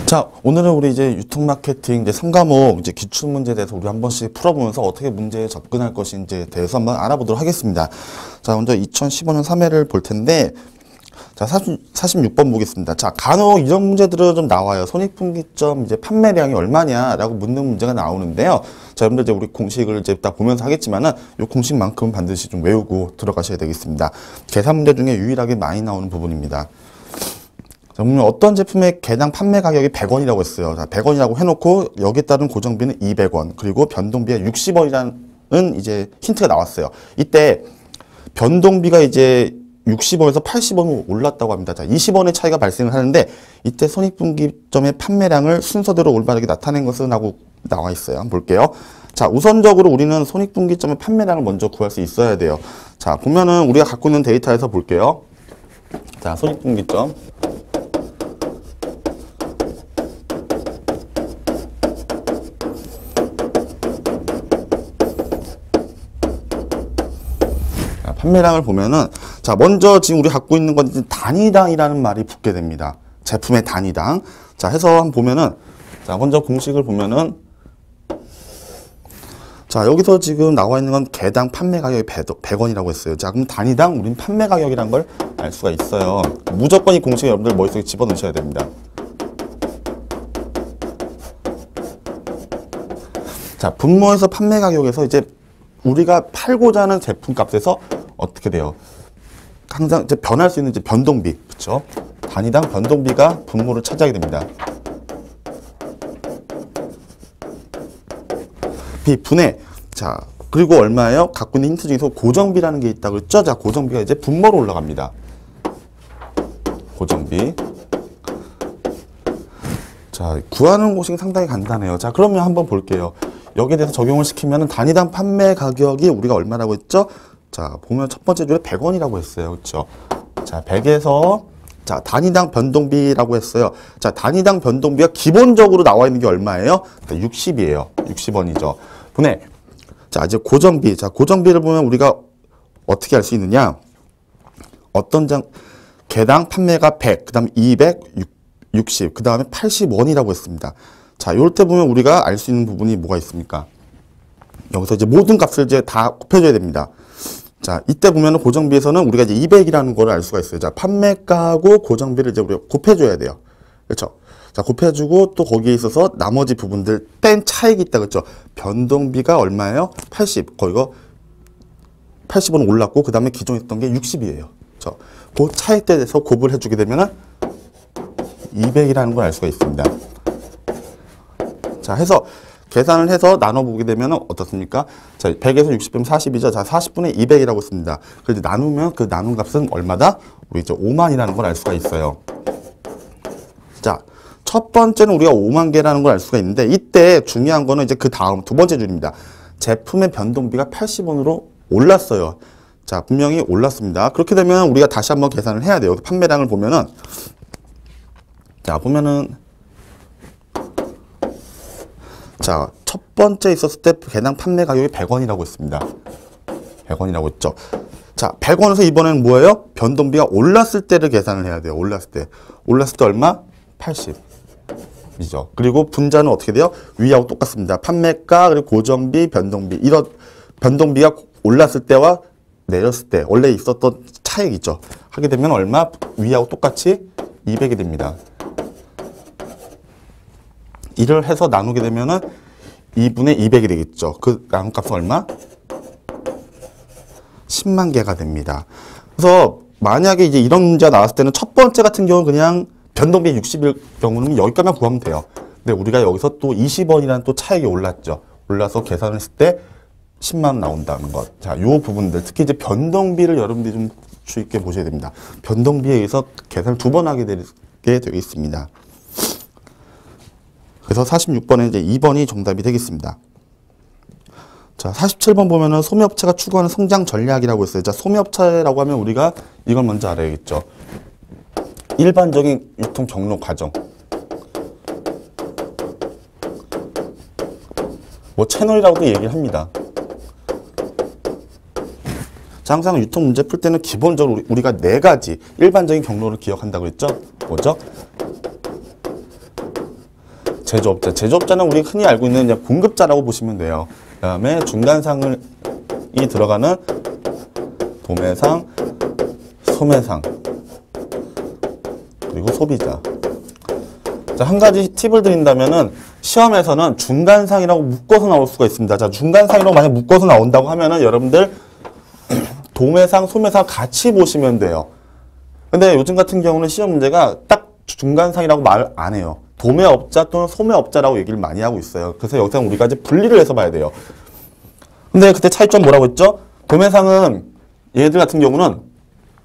자, 오늘은 우리 이제 유통 마케팅 이제 3과목 이제 기출 문제에 대해서 우리 한 번씩 풀어보면서 어떻게 문제에 접근할 것인지에 대해서 한번 알아보도록 하겠습니다. 자, 먼저 2015년 3회를 볼 텐데, 자, 46번 보겠습니다. 자, 간혹 이런 문제들은 좀 나와요. 손익분기점 이제 판매량이 얼마냐라고 묻는 문제가 나오는데요. 자, 여러분들 이제 우리 공식을 이제 딱 보면서 하겠지만은 이 공식만큼은 반드시 좀 외우고 들어가셔야 되겠습니다. 계산 문제 중에 유일하게 많이 나오는 부분입니다. 자, 보면 어떤 제품의 개당 판매 가격이 100원이라고 했어요. 자, 100원이라고 해놓고 여기에 따른 고정비는 200원, 그리고 변동비가 60원이라는 이제 힌트가 나왔어요. 이때 변동비가 이제 60원에서 80원으로 올랐다고 합니다. 자, 20원의 차이가 발생을 하는데 이때 손익분기점의 판매량을 순서대로 올바르게 나타낸 것은 하고 나와 있어요. 한번 볼게요. 자, 우선적으로 우리는 손익분기점의 판매량을 먼저 구할 수 있어야 돼요. 자, 보면은 우리가 갖고 있는 데이터에서 볼게요. 자, 손익분기점. 판매량을 보면은, 자, 먼저 지금 우리 갖고 있는 건 단위당이라는 말이 붙게 됩니다. 제품의 단위당. 자, 해서 한번 보면은, 자, 먼저 공식을 보면은, 자, 여기서 지금 나와 있는 건 개당 판매 가격이 100원이라고 했어요. 자, 그럼 단위당 우린 판매 가격이란 걸 알 수가 있어요. 무조건 이 공식을 여러분들 머릿속에 집어넣으셔야 됩니다. 자, 분모에서 판매 가격에서 이제 우리가 팔고자 하는 제품 값에서 어떻게 돼요? 항상 이제 변할 수 있는 이제 변동비, 그렇죠? 단위당 변동비가 분모를 차지하게 됩니다. 비분해. 자, 그리고 얼마예요? 갖고 있는 힌트 중에서 고정비라는 게 있다고 했죠? 자, 고정비가 이제 분모로 올라갑니다. 고정비. 자, 구하는 공식이 상당히 간단해요. 자, 그러면 한번 볼게요. 여기에 대해서 적용을 시키면 단위당 판매 가격이 우리가 얼마라고 했죠? 자, 보면 첫 번째 줄에 100원이라고 했어요. 그렇죠? 자, 100에서 자, 단위당 변동비라고 했어요. 자, 단위당 변동비가 기본적으로 나와 있는 게 얼마예요? 60이에요. 60원이죠. 분해. 자, 이제 고정비. 자, 고정비를 보면 우리가 어떻게 알 수 있느냐? 어떤 개당 판매가 100, 그다음에 200, 60, 그다음에 80원이라고 했습니다. 자, 요럴 때 보면 우리가 알 수 있는 부분이 뭐가 있습니까? 여기서 이제 모든 값을 이제 다 곱해줘야 됩니다. 자, 이때 보면은 고정비에서는 우리가 이제 200이라는 걸 알 수가 있어요. 자, 판매가하고 고정비를 이제 우리가 곱해줘야 돼요. 그렇죠? 자, 곱해주고 또 거기에 있어서 나머지 부분들 뺀 차익이 있다. 그렇죠? 변동비가 얼마예요? 80. 거기가 80원 올랐고, 그 다음에 기존에 있던 게 60이에요. 그렇죠? 그 차익에 대해서 곱을 해주게 되면은 200이라는 걸 알 수가 있습니다. 자, 해서 계산을 해서 나눠보게 되면 어떻습니까? 자, 100에서 60 빼면 40이죠. 자, 40분의 200이라고 씁니다. 그래서 나누면 그 나눈 값은 얼마다? 우리 이제 5만이라는 걸 알 수가 있어요. 자, 첫 번째는 우리가 5만 개라는 걸 알 수가 있는데, 이때 중요한 거는 이제 그 다음 두 번째 줄입니다. 제품의 변동비가 80원으로 올랐어요. 자, 분명히 올랐습니다. 그렇게 되면 우리가 다시 한번 계산을 해야 돼요. 판매량을 보면은, 자, 보면은, 자, 첫 번째 있었을 때 개당 판매 가격이 100원이라고 했습니다. 100원이라고 했죠. 자, 100원에서 이번에는 뭐예요? 변동비가 올랐을 때를 계산을 해야 돼요. 올랐을 때. 올랐을 때 얼마? 80이죠. 그리고 분자는 어떻게 돼요? 위하고 똑같습니다. 판매가, 그리고 고정비, 변동비. 이런 변동비가 올랐을 때와 내렸을 때 원래 있었던 차익 있죠. 하게 되면 얼마? 위하고 똑같이 200이 됩니다. 이를 해서 나누게 되면은 2분의 200이 되겠죠. 그 나눈 값은 얼마? 10만 개가 됩니다. 그래서 만약에 이제 이런 문제가 나왔을 때는 첫 번째 같은 경우는 그냥 변동비 60일 경우는 여기까지만 구하면 돼요. 근데 우리가 여기서 또 20원이라는 또 차익이 올랐죠. 올라서 계산을 했을 때 10만 원 나온다는 것. 자, 요 부분들 특히 이제 변동비를 여러분들이 좀 주의 있게 보셔야 됩니다. 변동비에 의해서 계산을 두 번 하게 되게 있습니다. 그래서 46번에 이제 2번이 정답이 되겠습니다. 자, 47번 보면은 소매업체가 추구하는 성장 전략이라고 했어요. 자, 소매업체라고 하면 우리가 이걸 먼저 알아야겠죠. 일반적인 유통 경로 과정. 뭐 채널이라고도 얘기를 합니다. 자, 항상 유통 문제 풀 때는 기본적으로 우리가 4가지 일반적인 경로를 기억한다고 했죠. 뭐죠? 제조업자. 제조업자는 우리 흔히 알고 있는 그냥 공급자라고 보시면 돼요. 그 다음에 중간상이 들어가는 도매상, 소매상, 그리고 소비자. 자, 한 가지 팁을 드린다면은 시험에서는 중간상이라고 묶어서 나올 수가 있습니다. 자, 중간상이라고 만약 묶어서 나온다고 하면은 여러분들 도매상, 소매상 같이 보시면 돼요. 근데 요즘 같은 경우는 시험 문제가 딱 중간상이라고 말 안 해요. 도매업자 또는 소매업자라고 얘기를 많이 하고 있어요. 그래서 여기서 우리가 이제 분리를 해서 봐야 돼요. 근데 그때 차이점 뭐라고 했죠? 도매상은 얘들 같은 경우는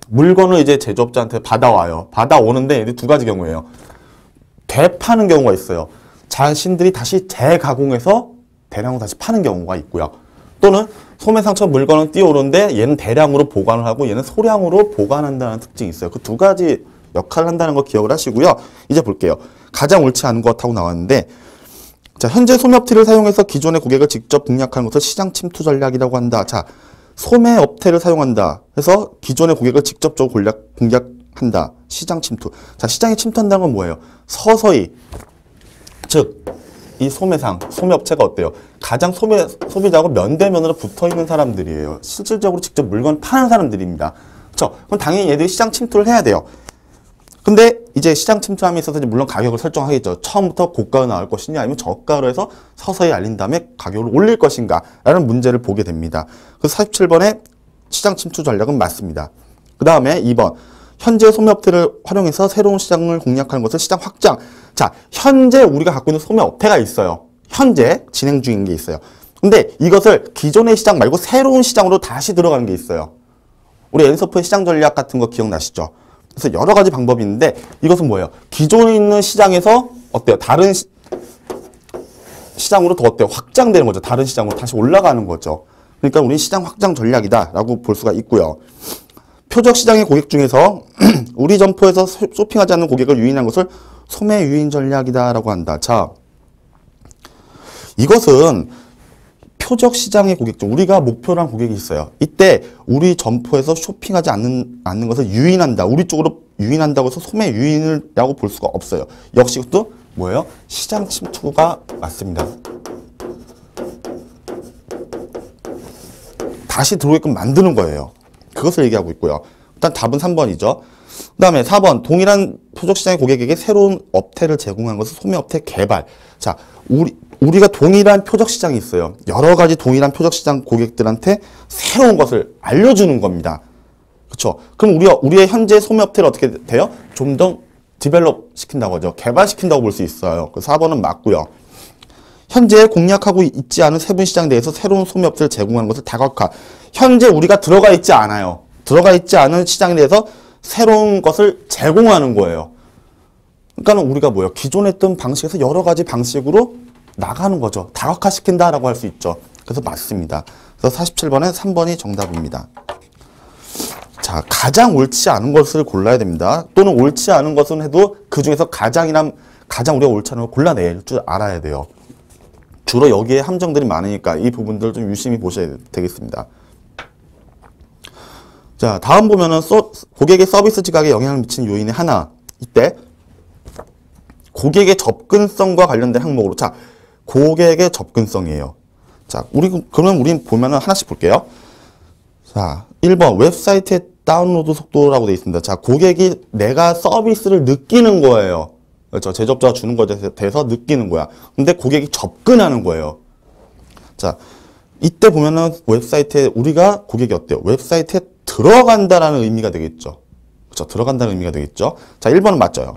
물건을 이제 제조업자한테 받아와요. 받아오는데 얘들 두 가지 경우예요. 되파는 경우가 있어요. 자신들이 다시 재가공해서 대량으로 다시 파는 경우가 있고요. 또는 소매상처럼 물건은 띄워오는데 얘는 대량으로 보관을 하고 얘는 소량으로 보관한다는 특징이 있어요. 그 두 가지 역할을 한다는 거 기억을 하시고요. 이제 볼게요. 가장 옳지 않은 것 하고 나왔는데, 자, 현재 소매업체를 사용해서 기존의 고객을 직접 공략하는 것을 시장 침투 전략이라고 한다. 자, 소매업체를 사용한다 해서 기존의 고객을 직접적으로 공략한다. 시장 침투. 자, 시장에 침투한다는 건 뭐예요? 서서히, 즉 이 소매업체가 어때요? 가장 소비자하고 면대면으로 붙어있는 사람들이에요. 실질적으로 직접 물건 파는 사람들입니다. 그렇죠? 그럼 당연히 얘들이 시장 침투를 해야 돼요. 근데 이제 시장 침투함에 있어서 이제 물론 가격을 설정하겠죠. 처음부터 고가로 나올 것이냐 아니면 저가로 해서 서서히 알린 다음에 가격을 올릴 것인가 라는 문제를 보게 됩니다. 그래서 47번에 시장 침투 전략은 맞습니다. 그 다음에 2번 현재 소매업체를 활용해서 새로운 시장을 공략하는 것을 시장 확장. 자, 현재 우리가 갖고 있는 소매업체가 있어요. 현재 진행 중인 게 있어요. 근데 이것을 기존의 시장 말고 새로운 시장으로 다시 들어가는 게 있어요. 우리 엔서프의 시장 전략 같은 거 기억나시죠? 그래서 여러 가지 방법이 있는데 이것은 뭐예요? 기존에 있는 시장에서 어때요? 다른 시장으로 더 어때요? 확장되는 거죠. 다른 시장으로 다시 올라가는 거죠. 그러니까 우리는 시장 확장 전략이다라고 볼 수가 있고요. 표적 시장의 고객 중에서 우리 점포에서 쇼핑하지 않는 고객을 유인한 것을 소매 유인 전략이다라고 한다. 자, 이것은 표적 시장의 고객 중 우리가 목표로 한 고객이 있어요. 이때 우리 점포에서 쇼핑하지 않는 것을 유인한다. 우리 쪽으로 유인한다고 해서 소매 유인이라고 볼 수가 없어요. 역시 그것도 뭐예요? 시장 침투가 맞습니다. 다시 들어오게끔 만드는 거예요. 그것을 얘기하고 있고요. 일단 답은 3번이죠. 그 다음에 4번 동일한 표적 시장의 고객에게 새로운 업태를 제공한 것은 소매업태 개발. 자, 우리가 동일한 표적 시장이 있어요. 여러 가지 동일한 표적 시장 고객들한테 새로운 것을 알려주는 겁니다. 그렇죠? 그럼 우리의 현재 소매업태를 어떻게 돼요? 좀 더 디벨롭 시킨다고 하죠. 개발시킨다고 볼 수 있어요. 그 4번은 맞고요. 현재 공략하고 있지 않은 세분 시장에 대해서 새로운 소매업체를 제공하는 것을 다각화. 현재 우리가 들어가 있지 않아요. 들어가 있지 않은 시장에 대해서 새로운 것을 제공하는 거예요. 그러니까 우리가 뭐예요? 기존에 했던 방식에서 여러 가지 방식으로 나가는 거죠. 다각화시킨다라고 할 수 있죠. 그래서 맞습니다. 그래서 47번에 3번이 정답입니다. 자, 가장 옳지 않은 것을 골라야 됩니다. 또는 옳지 않은 것은 해도 그 중에서 가장 우리가 옳지 않은 걸 골라낼 줄 알아야 돼요. 주로 여기에 함정들이 많으니까 이 부분들 좀 유심히 보셔야 되겠습니다. 자, 다음 보면은 고객의 서비스 지각에 영향을 미치는 요인의 하나. 이때 고객의 접근성과 관련된 항목으로. 자, 고객의 접근성이에요. 자, 그러면 우린 보면은 하나씩 볼게요. 자, 1번 웹사이트의 다운로드 속도라고 되어 있습니다. 자, 고객이 내가 서비스를 느끼는 거예요. 그렇죠. 제조업자가 주는 것에 대해서 느끼는 거야. 근데 고객이 접근하는 거예요. 자, 이때 보면은 웹사이트에 우리가 고객이 어때요? 웹사이트에 들어간다라는 의미가 되겠죠. 그렇죠. 들어간다는 의미가 되겠죠. 자, 1번은 맞죠.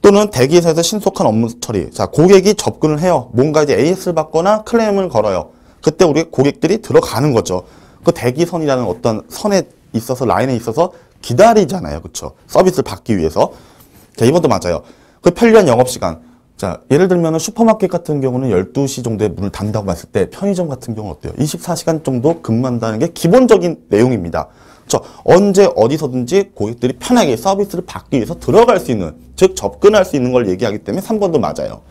또는 대기회사에서 신속한 업무 처리. 자, 고객이 접근을 해요. 뭔가 이제 AS를 받거나 클레임을 걸어요. 그때 우리 고객들이 들어가는 거죠. 그 대기선이라는 어떤 선에 있어서 라인에 있어서 기다리잖아요. 그렇죠. 서비스를 받기 위해서. 자, 2번도 맞아요. 그 편리한 영업시간. 자, 예를 들면 슈퍼마켓 같은 경우는 12시 정도에 문을 닫는다고 봤을 때 편의점 같은 경우는 어때요? 24시간 정도 근무한다는 게 기본적인 내용입니다. 그렇죠? 언제 어디서든지 고객들이 편하게 서비스를 받기 위해서 들어갈 수 있는, 즉 접근할 수 있는 걸 얘기하기 때문에 3번도 맞아요.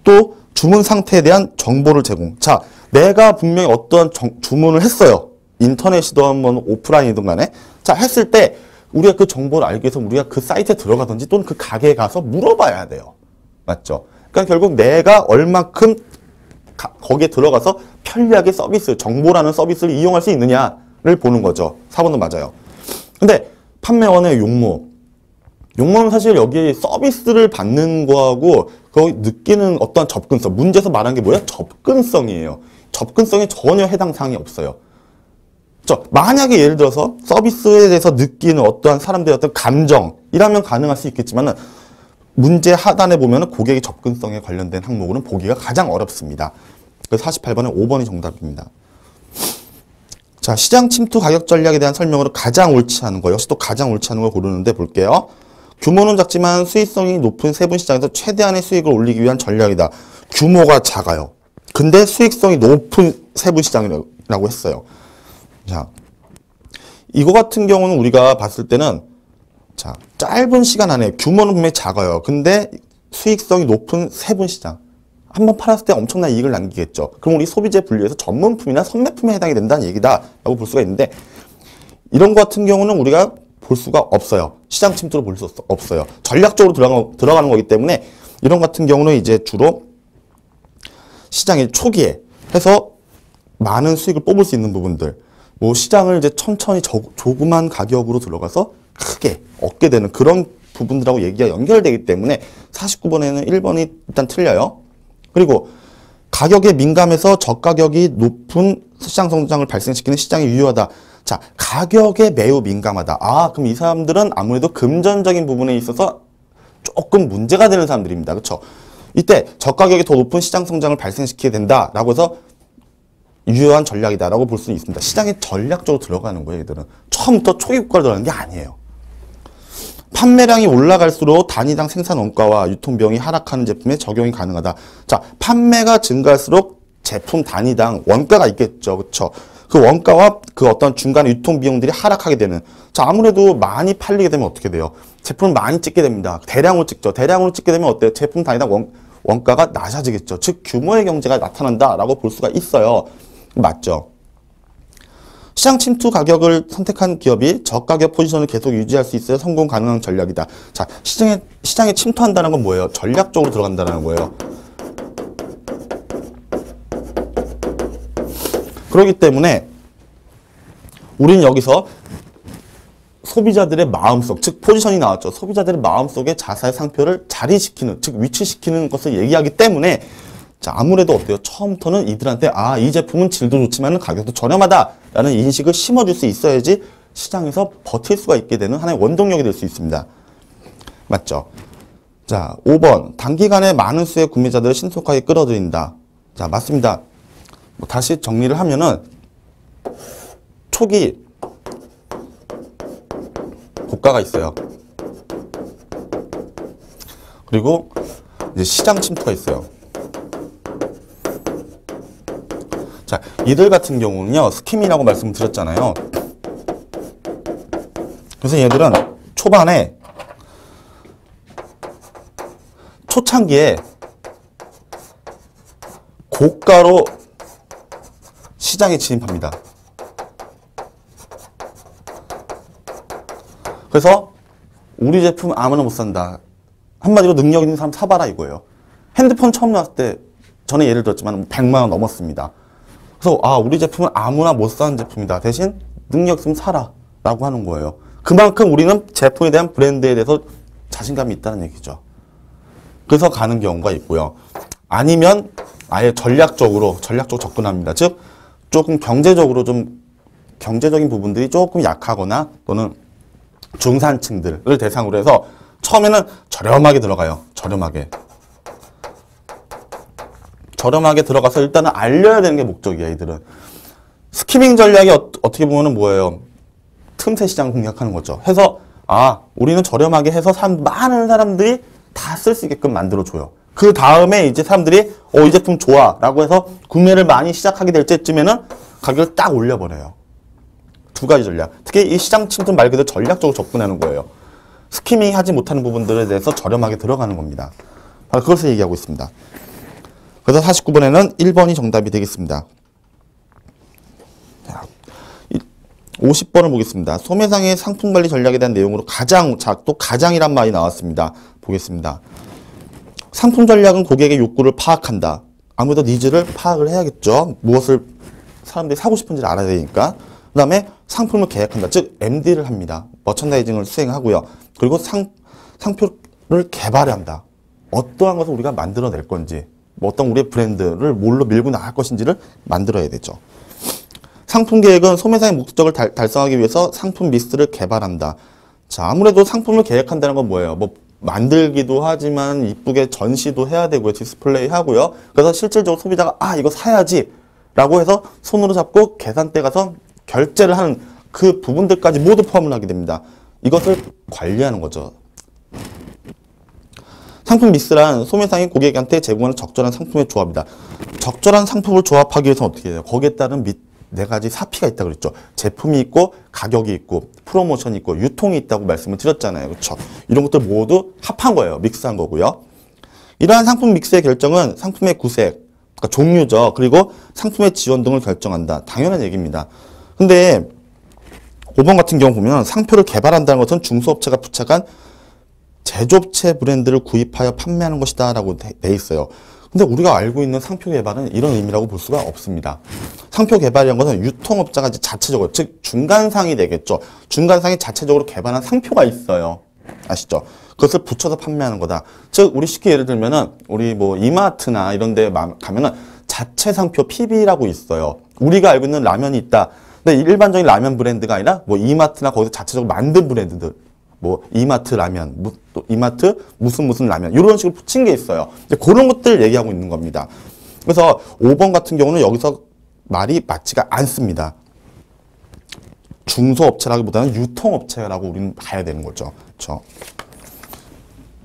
또 주문 상태에 대한 정보를 제공. 자, 내가 분명히 어떠한 주문을 했어요. 인터넷이든 한번 오프라인이든 간에. 자, 했을 때 우리가 그 정보를 알기 위해서 우리가 그 사이트에 들어가든지 또는 그 가게에 가서 물어봐야 돼요. 맞죠? 그러니까 결국 내가 얼만큼 거기에 들어가서 편리하게 서비스, 정보라는 서비스를 이용할 수 있느냐를 보는 거죠. 4번도 맞아요. 근데 판매원의 용모는 사실 여기 서비스를 받는 거하고 거기 느끼는 어떤 접근성, 문제에서 말하는 게 뭐야? 접근성이에요. 접근성에 전혀 해당 사항이 없어요. 만약에 예를 들어서 서비스에 대해서 느끼는 어떠한 사람들의 어떤 감정이라면 가능할 수 있겠지만은 문제 하단에 보면은 고객의 접근성에 관련된 항목으로는 보기가 가장 어렵습니다. 그래서 48번은 5번이 정답입니다. 자, 시장 침투 가격 전략에 대한 설명으로 가장 옳지 않은 거, 역시 또 가장 옳지 않은 걸 고르는데 볼게요. 규모는 작지만 수익성이 높은 세분 시장에서 최대한의 수익을 올리기 위한 전략이다. 규모가 작아요. 근데 수익성이 높은 세분 시장이라고 했어요. 자, 이거 같은 경우는 우리가 봤을 때는 자, 짧은 시간 안에 규모는 분명히 작아요. 근데 수익성이 높은 세분 시장. 한번 팔았을 때 엄청난 이익을 남기겠죠. 그럼 우리 소비재 분류에서 전문품이나 선매품에 해당이 된다는 얘기다라고 볼 수가 있는데 이런 것 같은 경우는 우리가 볼 수가 없어요. 시장 침투로 볼 수 없어요. 전략적으로 들어가는 거기 때문에 이런 같은 경우는 이제 주로 시장의 초기에 해서 많은 수익을 뽑을 수 있는 부분들, 뭐 시장을 이제 천천히 조그만 가격으로 들어가서 크게 얻게 되는 그런 부분들하고 얘기가 연결되기 때문에 49번에는 1번이 일단 틀려요. 그리고 가격에 민감해서 저가격이 높은 시장 성장을 발생시키는 시장이 유효하다. 자, 가격에 매우 민감하다. 아, 그럼 이 사람들은 아무래도 금전적인 부분에 있어서 조금 문제가 되는 사람들입니다. 그렇죠? 이때 저가격이 더 높은 시장 성장을 발생시키게 된다라고 해서 유효한 전략이다라고 볼 수 있습니다. 시장에 전략적으로 들어가는 거예요, 얘들은. 처음부터 초기 국가로 들어가는 게 아니에요. 판매량이 올라갈수록 단위당 생산 원가와 유통 비용이 하락하는 제품에 적용이 가능하다. 자, 판매가 증가할수록 제품 단위당 원가가 있겠죠. 그렇죠? 그 원가와 그 어떤 중간에 유통 비용들이 하락하게 되는. 자, 아무래도 많이 팔리게 되면 어떻게 돼요? 제품을 많이 찍게 됩니다. 대량으로 찍죠. 대량으로 찍게 되면 어때요? 제품 단위당 원가가 낮아지겠죠. 즉 규모의 경제가 나타난다라고 볼 수가 있어요. 맞죠? 시장 침투 가격을 선택한 기업이 저가격 포지션을 계속 유지할 수 있어야 성공 가능한 전략이다. 자, 시장에 침투한다는 건 뭐예요? 전략적으로 들어간다는 거예요. 그렇기 때문에 우리는 여기서 소비자들의 마음속, 즉 포지션이 나왔죠. 소비자들의 마음속에 자사의 상표를 자리시키는, 즉 위치시키는 것을 얘기하기 때문에 자, 아무래도 어때요? 처음부터는 이들한테 아, 이 제품은 질도 좋지만 가격도 저렴하다라는 인식을 심어줄 수 있어야지 시장에서 버틸 수가 있게 되는 하나의 원동력이 될 수 있습니다. 맞죠? 자, 5번. 단기간에 많은 수의 구매자들을 신속하게 끌어들인다. 자, 맞습니다. 뭐 다시 정리를 하면은 초기 고가가 있어요. 그리고 이제 시장 침투가 있어요. 자, 이들 같은 경우는요, 스킴이라고 말씀드렸잖아요. 그래서 얘들은 초반에, 초창기에 고가로 시장에 진입합니다. 그래서 우리 제품 아무나 못 산다. 한마디로 능력 있는 사람 사봐라 이거예요. 핸드폰 처음 나왔을 때 전에 예를 들었지만 100만 원 넘었습니다. 그래서 아, 우리 제품은 아무나 못 사는 제품이다. 대신 능력 있으면 사라 라고 하는 거예요. 그만큼 우리는 제품에 대한 브랜드에 대해서 자신감이 있다는 얘기죠. 그래서 가는 경우가 있고요. 아니면 아예 전략적으로 접근합니다. 즉 조금 경제적인 부분들이 조금 약하거나 또는 중산층들을 대상으로 해서 처음에는 저렴하게 들어가요. 저렴하게 들어가서 일단은 알려야 되는 게 목적이야, 이들은. 스키밍 전략이 어떻게 보면은 뭐예요? 틈새 시장 공략하는 거죠. 해서, 아, 우리는 저렴하게 해서 많은 사람들이 다 쓸 수 있게끔 만들어줘요. 그 다음에 이제 사람들이, 이 제품 좋아. 라고 해서 구매를 많이 시작하게 될 때쯤에는 가격을 딱 올려버려요. 두 가지 전략. 특히 이 시장 침투 말 그대로 전략적으로 접근하는 거예요. 스키밍 하지 못하는 부분들에 대해서 저렴하게 들어가는 겁니다. 바로 그것을 얘기하고 있습니다. 그래서 49번에는 1번이 정답이 되겠습니다. 자, 50번을 보겠습니다. 소매상의 상품관리 전략에 대한 내용으로 가장이란 말이 나왔습니다. 보겠습니다. 상품 전략은 고객의 욕구를 파악한다. 아무래도 니즈를 파악을 해야겠죠. 무엇을 사람들이 사고 싶은지를 알아야 되니까. 그 다음에 상품을 계획한다. 즉 MD를 합니다. 머천다이징을 수행하고요. 그리고 상표를 개발한다. 어떠한 것을 우리가 만들어낼 건지, 뭐 어떤 우리의 브랜드를 뭘로 밀고 나갈 것인지를 만들어야 되죠. 상품 계획은 소매상의 목적을 달성하기 위해서 상품 미스를 개발한다. 자, 아무래도 상품을 계획한다는 건 뭐예요? 뭐 만들기도 하지만 이쁘게 전시도 해야 되고요. 디스플레이 하고요. 그래서 실질적으로 소비자가 이거 사야지 라고 해서 손으로 잡고 계산대 가서 결제를 하는 그 부분들까지 모두 포함을 하게 됩니다. 이것을 관리하는 거죠. 상품 믹스란 소매상이 고객한테 제공하는 적절한 상품의 조합이다. 적절한 상품을 조합하기 위해서는 어떻게 해요? 거기에 따른 네 가지 사피가 있다고 그랬죠. 제품이 있고 가격이 있고 프로모션이 있고 유통이 있다고 말씀을 드렸잖아요. 그렇죠? 이런 것들 모두 합한 거예요. 믹스한 거고요. 이러한 상품 믹스의 결정은 상품의 구색, 그러니까 종류죠. 그리고 상품의 지원 등을 결정한다. 당연한 얘기입니다. 근데 5번 같은 경우 보면 상표를 개발한다는 것은 중소업체가 부착한 제조업체 브랜드를 구입하여 판매하는 것이다 라고 돼 있어요. 근데 우리가 알고 있는 상표 개발은 이런 의미라고 볼 수가 없습니다. 상표 개발이라는 것은 유통업자가 이제 자체적으로, 즉 중간상이 되겠죠. 중간상이 자체적으로 개발한 상표가 있어요. 아시죠? 그것을 붙여서 판매하는 거다. 즉 우리 쉽게 예를 들면은 우리 뭐 이마트나 이런 데 가면은 자체 상표 PB라고 있어요. 우리가 알고 있는 라면이 있다. 근데 일반적인 라면 브랜드가 아니라 뭐 이마트나 거기서 자체적으로 만든 브랜드들, 뭐 이마트 라면, 또 이마트 무슨 라면 이런 식으로 붙인 게 있어요. 이제 그런 것들을 얘기하고 있는 겁니다. 그래서 5번 같은 경우는 여기서 말이 맞지가 않습니다. 중소업체라기보다는 유통업체라고 우리는 봐야 되는 거죠. 그렇죠?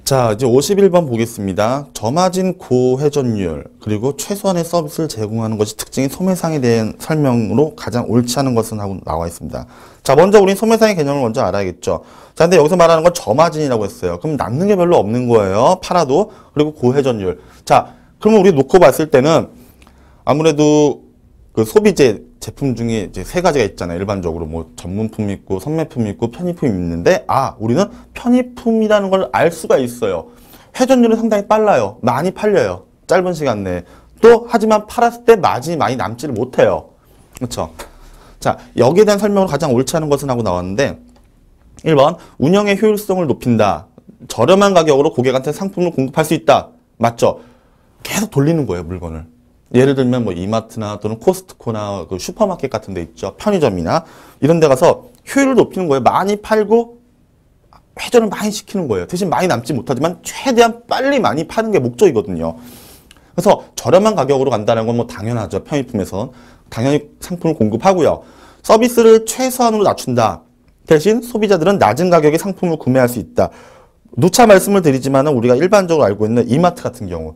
자, 이제 51번 보겠습니다. 저마진 고회전율 그리고 최소한의 서비스를 제공하는 것이 특징인 소매상에 대한 설명으로 가장 옳지 않은 것은 하고 나와 있습니다. 자, 먼저 우린 소매상의 개념을 먼저 알아야겠죠. 자, 근데 여기서 말하는 건 저마진이라고 했어요. 그럼 남는 게 별로 없는 거예요. 팔아도. 그리고 고회전율. 자, 그러면 우리 놓고 봤을 때는 아무래도 그 소비재 제품 중에 이제 세 가지가 있잖아요. 일반적으로 뭐 전문품이 있고 선매품이 있고 편의품이 있는데 우리는 편의품이라는 걸 알 수가 있어요. 회전율은 상당히 빨라요. 많이 팔려요. 짧은 시간 내에. 또 하지만 팔았을 때 마진이 많이 남지를 못해요. 그렇죠? 자, 여기에 대한 설명을 가장 옳지 않은 것은 하고 나왔는데 1번 운영의 효율성을 높인다. 저렴한 가격으로 고객한테 상품을 공급할 수 있다. 맞죠? 계속 돌리는 거예요, 물건을. 예를 들면 뭐 이마트나 또는 코스트코나 그 슈퍼마켓 같은 데 있죠. 편의점이나 이런 데 가서 효율을 높이는 거예요. 많이 팔고 회전을 많이 시키는 거예요. 대신 많이 남지 못하지만 최대한 빨리 많이 파는 게 목적이거든요. 그래서 저렴한 가격으로 간다는 건 뭐 당연하죠. 편의품에서 당연히 상품을 공급하고요. 서비스를 최소한으로 낮춘다. 대신 소비자들은 낮은 가격에 상품을 구매할 수 있다. 누차 말씀을 드리지만 우리가 일반적으로 알고 있는 이마트 같은 경우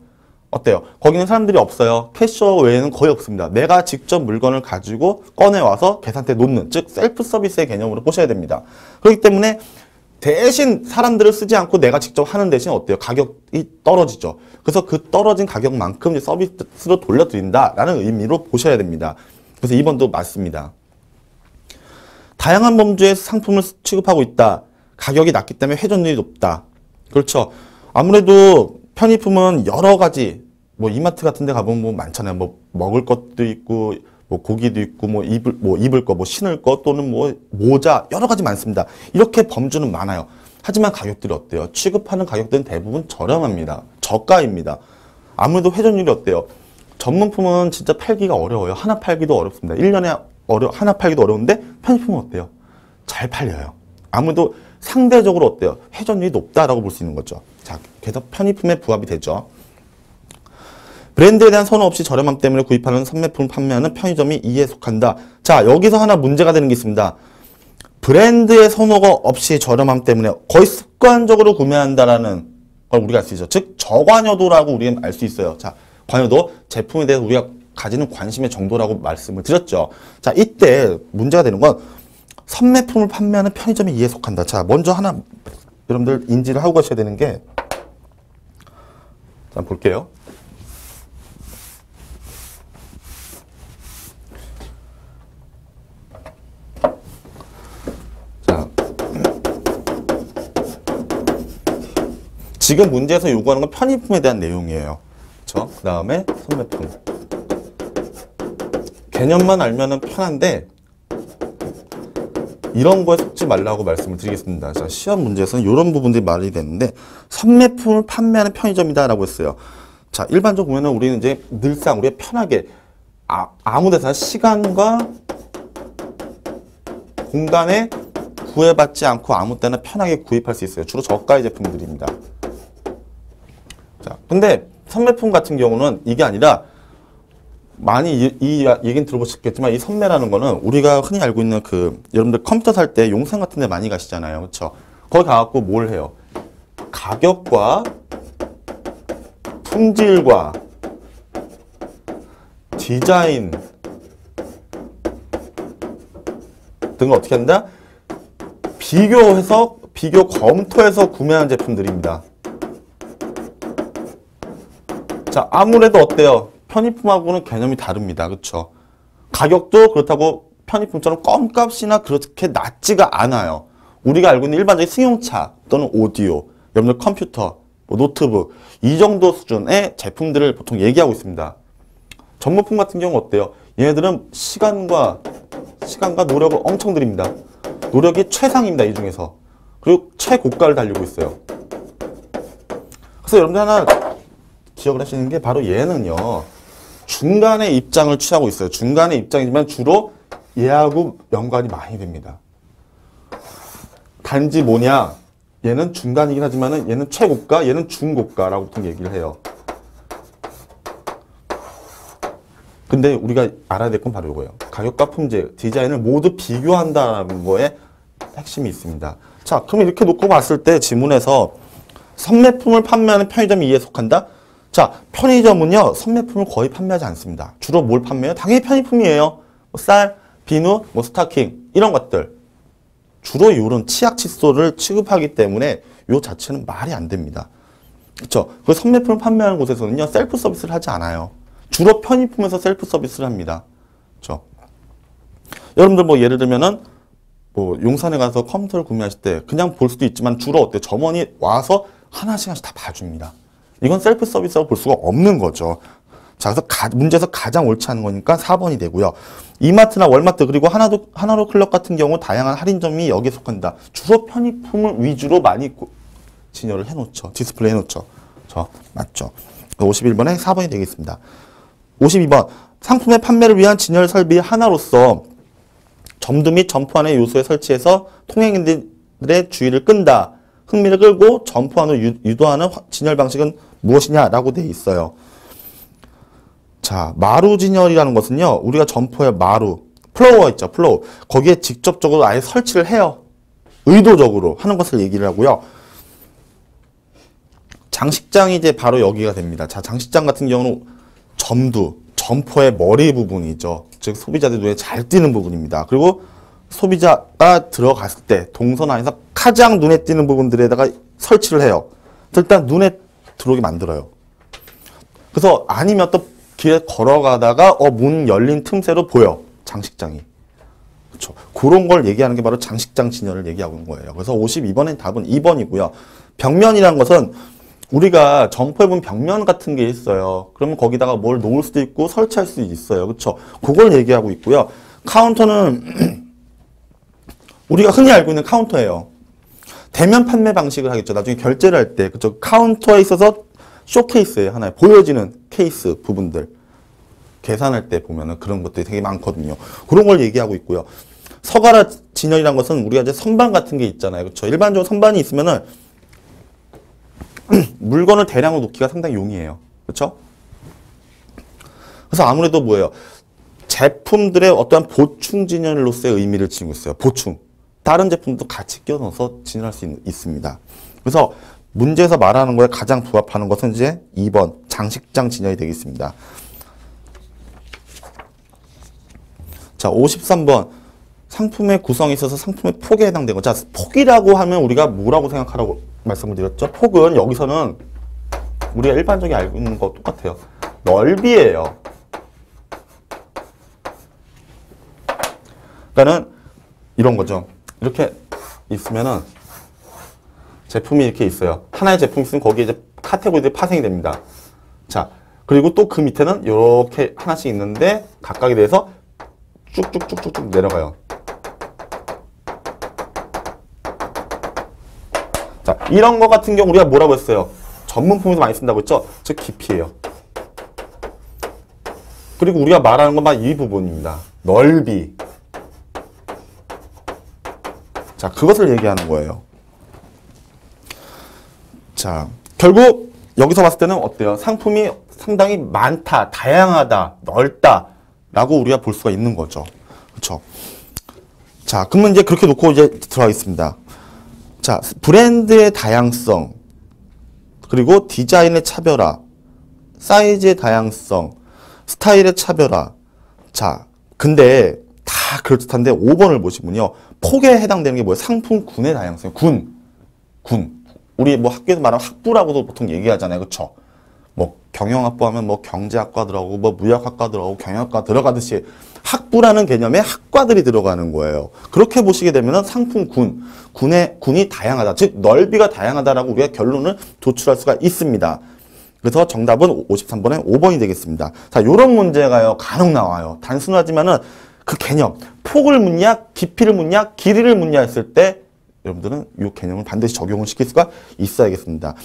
어때요? 거기는 사람들이 없어요. 캐셔 외에는 거의 없습니다. 내가 직접 물건을 가지고 꺼내와서 계산대에 놓는, 즉 셀프 서비스의 개념으로 보셔야 됩니다. 그렇기 때문에 대신 사람들을 쓰지 않고 내가 직접 하는 대신 어때요? 가격이 떨어지죠. 그래서 그 떨어진 가격만큼 이제 서비스로 돌려드린다라는 의미로 보셔야 됩니다. 그래서 2번도 맞습니다. 다양한 범주의 상품을 취급하고 있다. 가격이 낮기 때문에 회전율이 높다. 그렇죠. 아무래도 편의품은 여러 가지, 뭐 이마트 같은 데 가보면 뭐 많잖아요. 뭐 먹을 것도 있고, 뭐 고기도 있고, 뭐 입을 거, 뭐 신을 거, 또는 뭐 모자, 여러 가지 많습니다. 이렇게 범주는 많아요. 하지만 가격들이 어때요? 취급하는 가격들은 대부분 저렴합니다. 저가입니다. 아무래도 회전율이 어때요? 전문품은 진짜 팔기가 어려워요. 하나 팔기도 어렵습니다. 1년에 하나 팔기도 어려운데 편의품은 어때요? 잘 팔려요. 아무래도 상대적으로 어때요? 회전율이 높다라고 볼 수 있는 거죠. 자, 그래서 편의품에 부합이 되죠. 브랜드에 대한 선호 없이 저렴함 때문에 구입하는 선매품을 판매하는 편의점이 이에 속한다. 자, 여기서 하나 문제가 되는 게 있습니다. 브랜드의 선호가 없이 저렴함 때문에 거의 습관적으로 구매한다라는 걸 우리가 알 수 있죠. 즉, 저관여도라고 우리가 알 수 있어요. 자, 관여도 제품에 대해서 우리가 가지는 관심의 정도라고 말씀을 드렸죠. 자, 이때 문제가 되는 건 선매품을 판매하는 편의점이 이에 속한다. 자, 먼저 하나 여러분들 인지를 하고 가셔야 되는 게, 자, 볼게요. 지금 문제에서 요구하는 건 편의품에 대한 내용이에요. 그렇죠? 그 다음에 선매품. 개념만 알면은 편한데 이런 거에 속지 말라고 말씀을 드리겠습니다. 자, 시험 문제에서는 이런 부분들이 말이 되는데 선매품을 판매하는 편의점이다라고 했어요. 자, 일반적으로 보면은 우리는 이제 늘상 우리가 편하게 아무 데서나 시간과 공간에 구애받지 않고 아무 때나 편하게 구입할 수 있어요. 주로 저가의 제품들입니다. 자, 근데 선매품 같은 경우는 이게 아니라 많이 이 얘기는 들어보셨겠지만 이 선매라는 거는 우리가 흔히 알고 있는 그 여러분들 컴퓨터 살 때 용산 같은 데 많이 가시잖아요. 그렇죠? 거기 가갖고 뭘 해요? 가격과 품질과 디자인 등을 어떻게 한다? 비교 검토해서 구매한 제품들입니다. 자, 아무래도 어때요? 편의품하고는 개념이 다릅니다. 그렇죠? 가격도 그렇다고 편의품처럼 껌값이나 그렇게 낮지가 않아요. 우리가 알고 있는 일반적인 승용차 또는 오디오, 여러분들 컴퓨터, 뭐 노트북 이 정도 수준의 제품들을 보통 얘기하고 있습니다. 전문품 같은 경우 어때요? 얘네들은 시간과 노력을 엄청 들입니다. 노력이 최상입니다. 이 중에서. 그리고 최고가를 달리고 있어요. 그래서 여러분들 하나 기억을 하시는 게 바로 얘는요. 중간의 입장을 취하고 있어요. 중간의 입장이지만 주로 얘하고 연관이 많이 됩니다. 단지 뭐냐? 얘는 중간이긴 하지만은 얘는 최고가, 얘는 중고가라고 보통 얘기를 해요. 근데 우리가 알아야 될 건 바로 이거예요. 가격과 품질, 디자인을 모두 비교한다는 거에 핵심이 있습니다. 자, 그럼 이렇게 놓고 봤을 때 지문에서 선매품을 판매하는 편의점이 이에 속한다? 자, 편의점은요, 선매품을 거의 판매하지 않습니다. 주로 뭘 판매해요? 당연히 편의품이에요. 뭐 쌀, 비누, 뭐 스타킹, 이런 것들. 주로 이런 치약 칫솔을 취급하기 때문에 요 자체는 말이 안 됩니다. 그렇죠? 그 선매품을 판매하는 곳에서는요, 셀프 서비스를 하지 않아요. 주로 편의품에서 셀프 서비스를 합니다. 그렇죠? 여러분들 뭐 예를 들면은 뭐 용산에 가서 컴퓨터를 구매하실 때 그냥 볼 수도 있지만 주로 어때요? 점원이 와서 하나씩 다 봐줍니다. 이건 셀프 서비스라고 볼 수가 없는 거죠. 자, 그래서 문제에서 가장 옳지 않은 거니까 4번이 되고요. 이마트나 월마트 그리고 하나로 클럽 같은 경우 다양한 할인점이 여기에 속한다. 주로 편의품을 위주로 많이 진열을 해놓죠. 디스플레이 해놓죠. 맞죠. 51번에 4번이 되겠습니다. 52번. 상품의 판매를 위한 진열 설비 하나로서 점도 및 점포 안의 요소에 설치해서 통행인들의 주의를 끈다. 흥미를 끌고 점포 안으로 유도하는 진열 방식은 무엇이냐라고 되어 있어요. 자, 마루 진열이라는 것은요. 우리가 점포에 마루, 플로어 있죠. 플로어. 거기에 직접적으로 아예 설치를 해요. 의도적으로 하는 것을 얘기를 하고요. 장식장이 이제 바로 여기가 됩니다. 자, 장식장 같은 경우는 점포의 머리 부분이죠. 즉 소비자들 눈에 잘 띄는 부분입니다. 그리고 소비자가 들어갔을 때 동선 안에서 가장 눈에 띄는 부분들에다가 설치를 해요. 일단 눈에 들어오게 만들어요. 그래서 아니면 또 길에 걸어가다가 문 열린 틈새로 보여. 장식장이. 그렇죠. 그런 걸 얘기하는 게 바로 장식장 진열을 얘기하고 있는 거예요. 그래서 52번의 답은 2번이고요. 벽면이라는 것은 우리가 점포에 보면 벽면 같은 게 있어요. 그러면 거기다가 뭘 놓을 수도 있고 설치할 수도 있어요. 그렇죠. 그걸 얘기하고 있고요. 카운터는 우리가 흔히 알고 있는 카운터예요. 대면 판매 방식을 하겠죠. 나중에 결제를 할 때. 그렇죠. 카운터에 있어서 쇼케이스예요. 하나에 보여지는 케이스 부분들. 계산할 때 보면은 그런 것들이 되게 많거든요. 그런 걸 얘기하고 있고요. 서가라 진열이라는 것은 우리가 이제 선반 같은 게 있잖아요. 그렇죠. 일반적으로 선반이 있으면은 물건을 대량으로 놓기가 상당히 용이해요. 그렇죠? 그래서 아무래도 뭐예요? 제품들의 어떠한 보충 진열로서의 의미를 지니고 있어요. 보충. 다른 제품도 같이 끼워 넣어서 진열할 수 있습니다. 그래서 문제에서 말하는 거에 가장 부합하는 것은 이제 2번 장식장 진열이 되겠습니다. 자, 53번 상품의 구성에 있어서 상품의 폭에 해당되고, 자, 폭이라고 하면 우리가 뭐라고 생각하라고 말씀을 드렸죠? 폭은 여기서는 우리가 일반적으로 알고 있는 거 똑같아요. 넓이에요. 그러니까는 이런 거죠. 이렇게 있으면은 제품이 이렇게 있어요. 하나의 제품이 있으면 거기에 이제 카테고리들이 파생이 됩니다. 자, 그리고 또 그 밑에는 이렇게 하나씩 있는데 각각에 대해서 쭉쭉쭉쭉쭉 내려가요. 자, 이런 거 같은 경우 우리가 뭐라고 했어요? 전문품에서 많이 쓴다고 했죠? 즉 깊이에요. 그리고 우리가 말하는 건 막 이 부분입니다. 넓이. 자, 그것을 얘기하는 거예요. 자, 결국 여기서 봤을 때는 어때요? 상품이 상당히 많다, 다양하다, 넓다 라고 우리가 볼 수가 있는 거죠. 그렇죠? 자, 그러면 이제 그렇게 놓고 이제 들어가겠습니다. 자, 브랜드의 다양성, 그리고 디자인의 차별화, 사이즈의 다양성, 스타일의 차별화. 자, 근데 다 그럴듯한데 5번을 보시면요. 폭에 해당되는 게 뭐예요? 상품군의 다양성. 군. 우리 뭐 학교에서 말하는 학부라고도 보통 얘기하잖아요. 그쵸? 뭐 경영학부 하면 뭐 경제학과 들어가고 뭐 무역학과 들어가고 경영학과 들어가듯이 학부라는 개념에 학과들이 들어가는 거예요. 그렇게 보시게 되면은 군이 다양하다. 즉 넓이가 다양하다라고 우리가 결론을 도출할 수가 있습니다. 그래서 정답은 53번에 5번이 되겠습니다. 자, 요런 문제가요. 간혹 나와요. 단순하지만은 그 개념, 폭을 묻냐, 깊이를 묻냐, 길이를 묻냐 했을 때 여러분들은 이 개념을 반드시 적용을 시킬 수가 있어야겠습니다.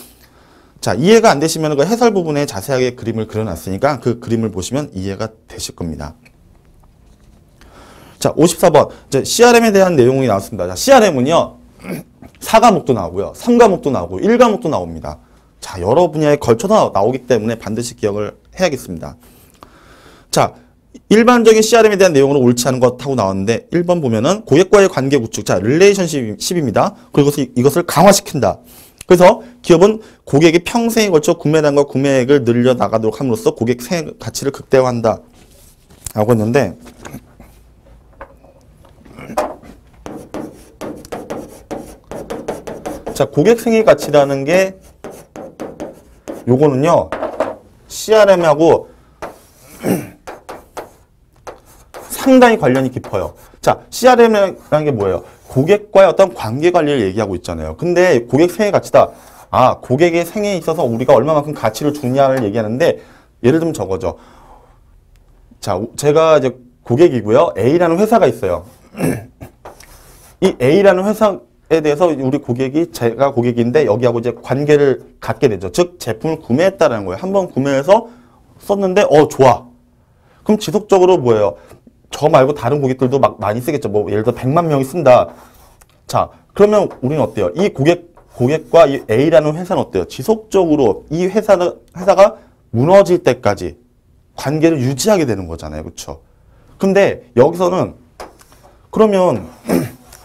자, 이해가 안 되시면 그 해설 부분에 자세하게 그림을 그려놨으니까 그 그림을 보시면 이해가 되실 겁니다. 자, 54번. 이제 CRM에 대한 내용이 나왔습니다. 자, CRM은요, 4과목도 나오고요, 3과목도 나오고, 1과목도 나옵니다. 자, 여러 분야에 걸쳐서 나오기 때문에 반드시 기억을 해야겠습니다. 자, 일반적인 CRM에 대한 내용으로 옳지 않은 것 하고 나왔는데 1번 보면은 고객과의 관계 구축, 자, 릴레이션십입니다. 그리고 이것을 강화시킨다. 그래서 기업은 고객이 평생에 걸쳐 구매량과 구매액을 늘려나가도록 함으로써 고객 생애 가치를 극대화한다 라고 했는데, 자, 고객 생애 가치라는 게 요거는요, CRM하고 상당히 관련이 깊어요. 자, CRM이라는 게 뭐예요? 고객과의 어떤 관계 관리를 얘기하고 있잖아요. 근데 고객 생애 가치다. 아, 고객의 생애에 있어서 우리가 얼마만큼 가치를 주냐를 얘기하는데, 예를 들면 저거죠. 자, 제가 이제 고객이고요. A라는 회사가 있어요. 이 A라는 회사에 대해서 우리 고객이, 제가 고객인데 여기하고 이제 관계를 갖게 되죠. 즉, 제품을 구매했다라는 거예요. 한번 구매해서 썼는데, 좋아. 그럼 지속적으로 뭐예요? 저 말고 다른 고객들도 막 많이 쓰겠죠. 뭐 예를 들어 100만 명이 쓴다. 자, 그러면 우리는 어때요? 이 고객과 이 A라는 회사는 어때요? 지속적으로 이 회사가 무너질 때까지 관계를 유지하게 되는 거잖아요. 그렇죠? 근데 여기서는 그러면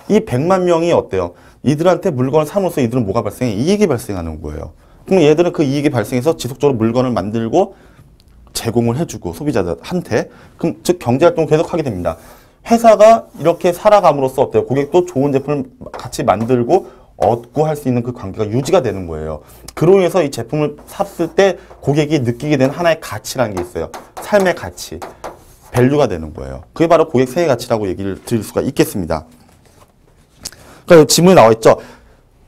이 100만 명이 어때요? 이들한테 물건을 삼으로써 이들은 뭐가 발생해? 이익이 발생하는 거예요. 그럼 얘들은 그 이익이 발생해서 지속적으로 물건을 만들고 제공을 해주고 소비자들한테, 그럼 즉 경제활동을 계속하게 됩니다. 회사가 이렇게 살아감으로써 어때요? 고객도 좋은 제품을 같이 만들고 얻고 할 수 있는 그 관계가 유지가 되는 거예요. 그로 인해서 이 제품을 샀을 때 고객이 느끼게 되는 하나의 가치라는 게 있어요. 삶의 가치, 밸류가 되는 거예요. 그게 바로 고객 생애 가치라고 얘기를 드릴 수가 있겠습니다. 그러니까 지문에 나와 있죠.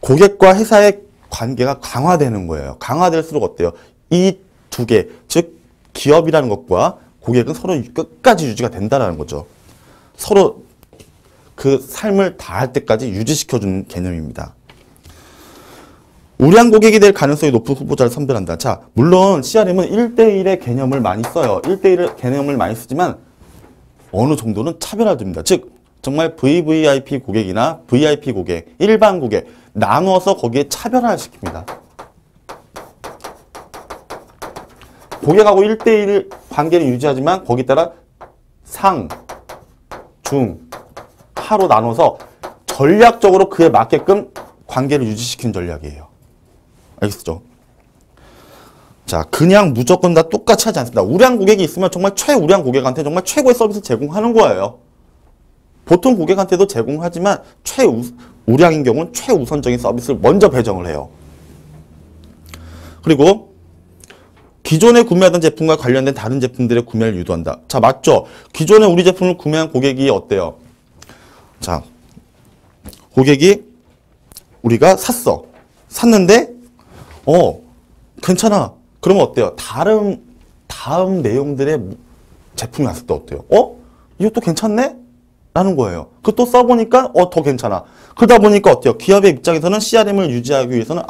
고객과 회사의 관계가 강화되는 거예요. 강화될수록 어때요? 이 두 개, 즉 기업이라는 것과 고객은 서로 끝까지 유지가 된다는 거죠. 서로 그 삶을 다할 때까지 유지시켜주는 개념입니다. 우량 고객이 될 가능성이 높은 후보자를 선별한다. 자, 물론 CRM은 1대1의 개념을 많이 써요. 1대1의 개념을 많이 쓰지만 어느 정도는 차별화됩니다. 즉 정말 VVIP 고객이나 VIP 고객, 일반 고객 나누어서 거기에 차별화를 시킵니다. 고객하고 1대1 관계를 유지하지만 거기에 따라 상, 중, 하로 나눠서 전략적으로 그에 맞게끔 관계를 유지시키는 전략이에요. 알겠죠? 자, 그냥 무조건 다 똑같이 하지 않습니다. 우량 고객이 있으면 정말 최우량 고객한테 정말 최고의 서비스 제공하는 거예요. 보통 고객한테도 제공하지만 최우량인 경우는 최우선적인 서비스를 먼저 배정을 해요. 그리고 기존에 구매하던 제품과 관련된 다른 제품들의 구매를 유도한다. 자, 맞죠? 기존에 우리 제품을 구매한 고객이 어때요? 자, 고객이 우리가 샀어. 샀는데 괜찮아. 그러면 어때요? 다음 내용들의 제품이 왔을 때 어때요? 이것도 괜찮네? 라는 거예요. 그 또 써보니까 더 괜찮아. 그러다 보니까 어때요? 기업의 입장에서는 CRM을 유지하기 위해서는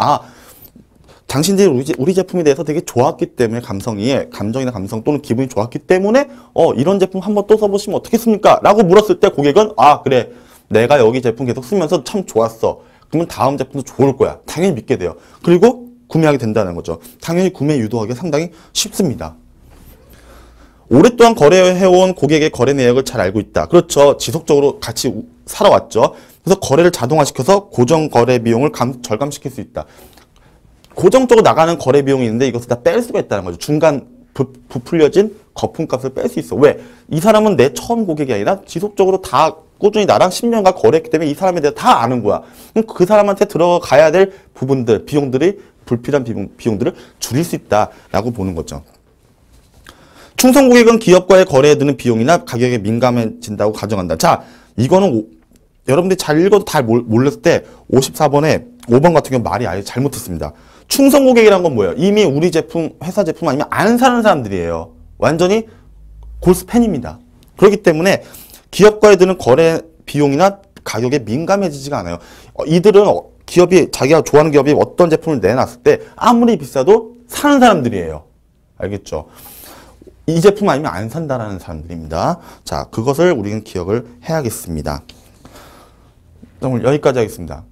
당신들이 우리 제품에 대해서 되게 좋았기 때문에 감정이나 감성 또는 기분이 좋았기 때문에 이런 제품 한번 또 써보시면 어떻겠습니까? 라고 물었을 때 고객은 그래 내가 여기 제품 계속 쓰면서 참 좋았어. 그러면 다음 제품도 좋을 거야. 당연히 믿게 돼요. 그리고 구매하게 된다는 거죠. 당연히 구매 유도하기가 상당히 쉽습니다. 오랫동안 거래해온 고객의 거래 내역을 잘 알고 있다. 그렇죠. 지속적으로 같이 살아왔죠. 그래서 거래를 자동화시켜서 고정 거래 비용을 절감시킬 수 있다. 고정적으로 나가는 거래 비용이 있는데 이것을 다 뺄 수가 있다는 거죠. 중간 부풀려진 거품값을 뺄 수 있어. 왜? 이 사람은 내 처음 고객이 아니라 지속적으로 다 꾸준히 나랑 10년간 거래했기 때문에 이 사람에 대해 다 아는 거야. 그럼 그 사람한테 들어가야 될 부분들, 불필요한 비용들을 줄일 수 있다라고 보는 거죠. 충성 고객은 기업과의 거래에 드는 비용이나 가격에 민감해진다고 가정한다. 자, 이거는 여러분들이 잘 읽어도 잘 몰랐을 때 54번에 5번 같은 경우 말이 아예 잘못했습니다. 충성 고객이란 건 뭐예요? 이미 우리 제품, 회사 제품 아니면 안 사는 사람들이에요. 완전히 골수 팬입니다. 그렇기 때문에 기업과에 드는 거래 비용이나 가격에 민감해지지가 않아요. 이들은 자기가 좋아하는 기업이 어떤 제품을 내놨을 때 아무리 비싸도 사는 사람들이에요. 알겠죠? 이 제품 아니면 안 산다라는 사람들입니다. 자, 그것을 우리는 기억을 해야겠습니다. 오늘 여기까지 하겠습니다.